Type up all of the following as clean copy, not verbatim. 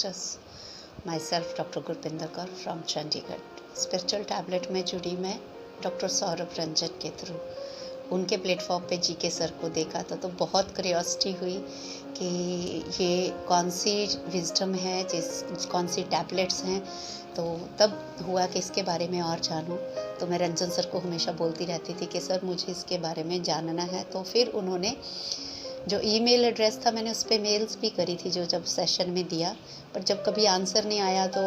Sisters, my self doctor Gurpinder Kaur from Chandigarh. Spiritual tablet में जुड़ी मैं डॉक्टर सौरभ रंजन के थ्रू। उनके प्लेटफॉर्म पे जीके सर को देखा था तो बहुत क्यूरियोसिटी हुई कि ये कौन सी विजडम है, कौन सी टैबलेट्स हैं। तो तब हुआ कि इसके बारे में और जानूं। तो मैं रंजन सर को हमेशा बोलती रहती थी कि सर मुझे इसके बारे में जानना है। तो फिर उन्होंने जो ईमेल एड्रेस था, मैंने उस पर मेल्स भी करी थी जो जब सेशन में दिया, पर जब कभी आंसर नहीं आया तो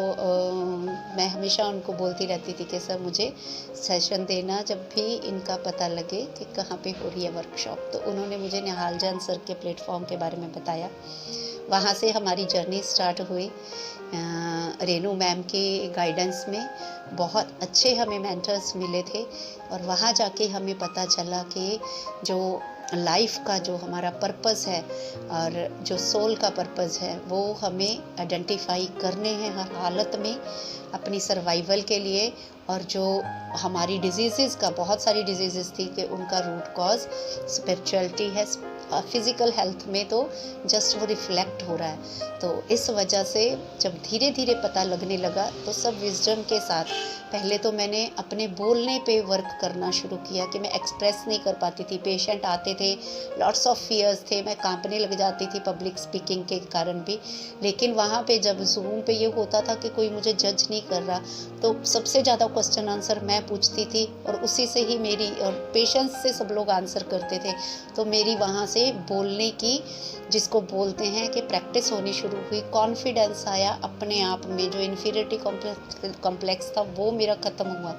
मैं हमेशा उनको बोलती रहती थी कि सर मुझे सेशन देना जब भी इनका पता लगे कि कहाँ पे हो रही है वर्कशॉप। तो उन्होंने मुझे निहाल जान सर के प्लेटफॉर्म के बारे में बताया। वहाँ से हमारी जर्नी स्टार्ट हुई। रेनू मैम के गाइडेंस में बहुत अच्छे हमें मेंटर्स मिले थे और वहाँ जाके हमें पता चला कि जो लाइफ का जो हमारा पर्पस है और जो सोल का पर्पस है वो हमें आइडेंटिफाई करने हैं हर हालत में अपनी सर्वाइवल के लिए। और जो हमारी डिजीज़ का, बहुत सारी डिजीज़ थी कि उनका रूट कॉज स्पिरिचुअलिटी है। फिज़िकल हेल्थ में तो जस्ट वो रिफ्लेक्ट हो रहा है। तो इस वजह से जब धीरे धीरे पता लगने लगा तो सब विजडम के साथ पहले तो मैंने अपने बोलने पे वर्क करना शुरू किया कि मैं एक्सप्रेस नहीं कर पाती थी। पेशेंट आते थे, लॉट्स ऑफ फियर्स थे, मैं कांपने लग जाती थी पब्लिक स्पीकिंग के कारण भी। लेकिन वहाँ पे जब जूम पे ये होता था कि कोई मुझे जज नहीं कर रहा, तो सबसे ज़्यादा क्वेश्चन आंसर मैं पूछती थी और उसी से ही मेरी और पेशेंस से सब लोग आंसर करते थे। तो मेरी वहाँ से बोलने की, जिसको बोलते हैं कि प्रैक्टिस होनी शुरू हुई। कॉन्फिडेंस आया अपने आप में। जो इन्फीरियरिटी कॉम्प्लेक्स था वो मेरा ख़त्म हुआ।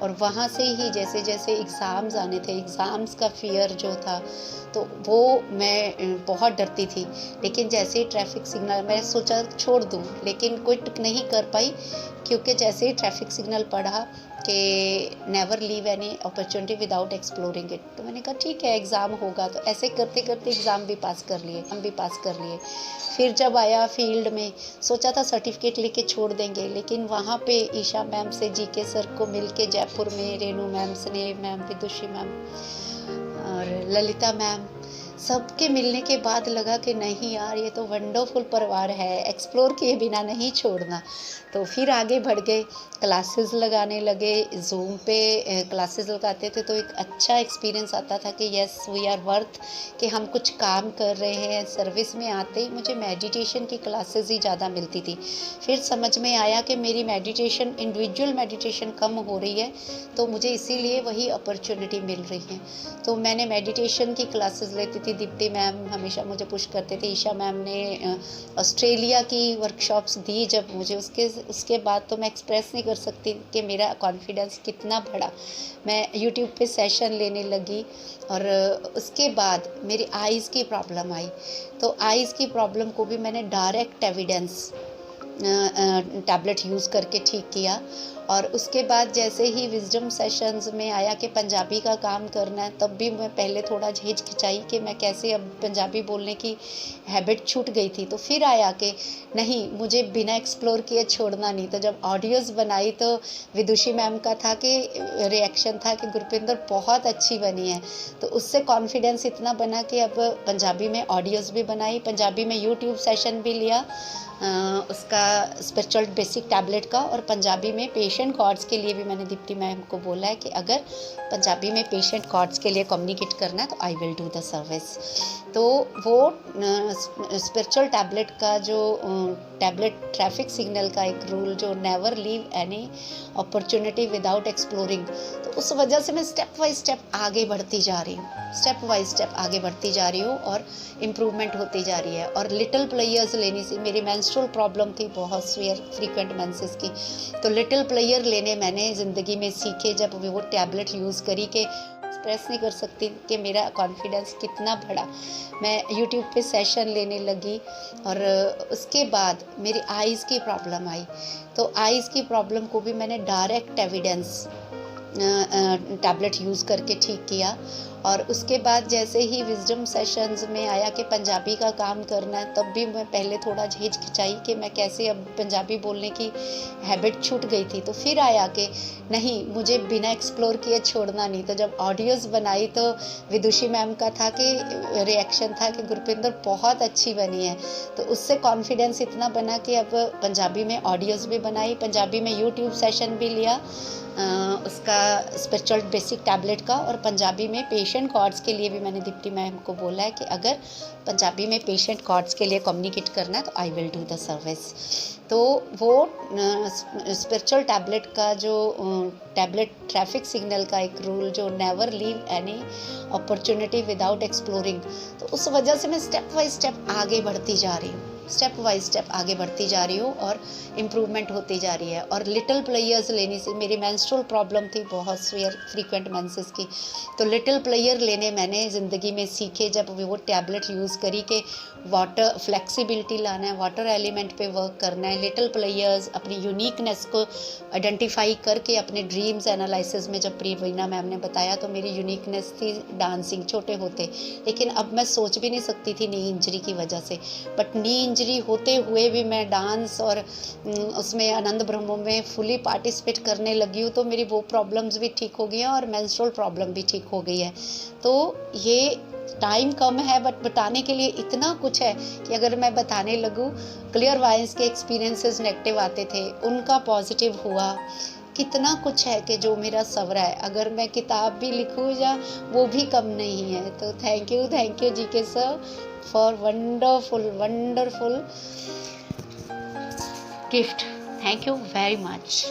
और वहाँ से ही जैसे जैसे एग्ज़ाम्स आने थे, एग्ज़ाम्स का फियर जो था तो वो मैं बहुत डरती थी। लेकिन जैसे ही ट्रैफिक सिग्नल, मैं सोचा छोड़ दूँ, लेकिन क्विट नहीं कर पाई क्योंकि जैसे ही ट्रैफिक सिग्नल पढ़ा कि never leave any opportunity without exploring it, तो मैंने कहा ठीक है एग्ज़ाम होगा। तो ऐसे करते करते एग्ज़ाम भी पास कर लिए। फिर जब आया फील्ड में, सोचा था सर्टिफिकेट लेके छोड़ देंगे, लेकिन वहाँ पे ईशा मैम से, जीके सर को मिलके जयपुर में, रेनू मैम, स्नेह मैम, विदुषी मैम और ललिता मैम, सबके मिलने के बाद लगा कि नहीं यार ये तो वंडरफुल परिवार है, एक्सप्लोर किए बिना नहीं छोड़ना। तो फिर आगे बढ़ गए, क्लासेस लगाने लगे। जूम पे क्लासेस लगाते थे तो एक अच्छा एक्सपीरियंस आता था कि यस वी आर वर्थ, कि हम कुछ काम कर रहे हैं। सर्विस में आते ही मुझे मेडिटेशन की क्लासेस ही ज़्यादा मिलती थी। फिर समझ में आया कि मेरी मेडिटेशन, इंडिविजुअल मेडिटेशन कम हो रही है, तो मुझे इसीलिए वही अपॉर्चुनिटी मिल रही है। तो मैंने मेडिटेशन की क्लासेस लेती थी। दीप्ति मैम हमेशा मुझे पुश करते थे। ईशा मैम ने ऑस्ट्रेलिया की वर्कशॉप्स दी जब मुझे, उसके बाद तो मैं एक्सप्रेस नहीं कर सकती कि मेरा कॉन्फिडेंस कितना बढ़ा। मैं यूट्यूब पे सेशन लेने लगी और उसके बाद मेरी आइज़ की प्रॉब्लम आई। तो आइज़ की प्रॉब्लम को भी मैंने डायरेक्ट एविडेंस टैबलेट यूज़ करके ठीक किया। और उसके बाद जैसे ही विजडम सेशंस में आया कि पंजाबी का काम करना है, तब भी मैं पहले थोड़ा हिचकिचाई कि मैं कैसे, अब पंजाबी बोलने की हैबिट छूट गई थी। तो फिर आया कि नहीं, मुझे बिना एक्सप्लोर किए छोड़ना नहीं। तो जब ऑडियोज़ बनाई तो विदुषी मैम का था कि रिएक्शन था कि गुरपिंदर बहुत अच्छी बनी है। तो उससे कॉन्फिडेंस इतना बना कि अब पंजाबी में ऑडियोज़ भी बनाई, पंजाबी में यूट्यूब सेशन भी लिया उसका स्पिरिचुअल बेसिक टैबलेट का, और पंजाबी में पेशेंट कॉर्ड्स के लिए भी मैंने दीप्ति मैम को बोला है कि अगर पंजाबी में पेशेंट कॉर्ड्स के लिए कम्युनिकेट करना है तो I will do the service. तो वो स्पिरिचुअल टैबलेट का जो टैबलेट ट्रैफिक सिग्नल का एक रूल जो never leave any opportunity without exploring, तो उस वजह से मैं स्टेप बाय स्टेप आगे बढ़ती जा रही हूँ और इम्प्रूवमेंट होती जा रही है। और लिटिल प्लेयर्स लेने से, मेरी मेंस्ट्रुअल प्रॉब्लम थी बहुत फ्रीक्वेंट मेंसेस की, तो लिटिल प्लेयर लेने मैंने ज़िंदगी में सीखे जब वो टैबलेट यूज़ करी कि एक्सप्रेस नहीं कर सकती कि मेरा कॉन्फिडेंस कितना बढ़ा। मैं यूट्यूब पे सेशन लेने लगी और उसके बाद मेरी आइज़ की प्रॉब्लम आई। तो आइज़ की प्रॉब्लम को भी मैंने डायरेक्ट एविडेंस टैबलेट यूज़ करके ठीक किया। और उसके बाद जैसे ही विज़डम सेशंस में आया कि पंजाबी का काम करना है, तब भी मैं पहले थोड़ा हिचकिचाई कि मैं कैसे अब पंजाबी बोलने की हैबिट छूट गई थी। तो फिर आया कि नहीं, मुझे बिना एक्सप्लोर किए छोड़ना नहीं। तो जब ऑडियोज़ बनाई तो विदुषी मैम का था कि रिएक्शन था कि गुरपिंदर बहुत अच्छी बनी है। तो उससे कॉन्फिडेंस इतना बना कि अब पंजाबी में ऑडियोज़ भी बनाई, पंजाबी में यूट्यूब सेशन भी लिया उसका स्पिरिचुअल बेसिक टैबलेट का, और पंजाबी में पेशेंट कॉर्ड्स के लिए भी मैंने दीप्ति मैम को बोला है कि अगर पंजाबी में पेशेंट कॉर्ड्स के लिए कम्युनिकेट करना है तो I will do the service. तो वो स्पिरिचुअल टैबलेट का जो टैबलेट ट्रैफिक सिग्नल का एक रूल जो never leave any opportunity without exploring, तो उस वजह से मैं स्टेप बाय स्टेप आगे बढ़ती जा रही हूँ, स्टेप बाय स्टेप आगे बढ़ती जा रही हूँ और इम्प्रूवमेंट होती जा रही है। और लिटिल प्लेयर्स लेने से, मेरी मेंस्ट्रुअल प्रॉब्लम थी बहुत सीवियर फ्रीक्वेंट मेंसेस की, तो लिटिल प्लेयर लेने मैंने ज़िंदगी में सीखे जब वो टैबलेट यूज़ करी कि वाटर फ्लेक्सिबिलिटी लाना है, वाटर एलिमेंट पे वर्क करना है। लिटिल प्लेयर्स अपनी यूनिकनेस को आइडेंटिफाई करके अपने ड्रीम्स एनालिसिस में, जब प्रीवीना मैम ने बताया तो मेरी यूनिकनेस थी डांसिंग छोटे होते, लेकिन अब मैं सोच भी नहीं सकती थी नी इंजरी की वजह से, बट नी इंजरी होते हुए भी मैं डांस और उसमें आनंद ब्रह्मो में फुली पार्टिसिपेट करने लगी हूँ। तो मेरी वो प्रॉब्लम्स भी ठीक हो गई हैं और मेंस्ट्रुअल प्रॉब्लम भी ठीक हो गई है। तो ये टाइम कम है बट बताने के लिए इतना कुछ है कि अगर मैं बताने लगूँ, क्लियर वाइंस के एक्सपीरियंसेस नेगेटिव आते थे, उनका पॉजिटिव हुआ, कितना कुछ है कि जो मेरा सवरा है, अगर मैं किताब भी लिखूँ या वो भी कम नहीं है। तो thank you GK sir for wonderful gift. Thank you very much.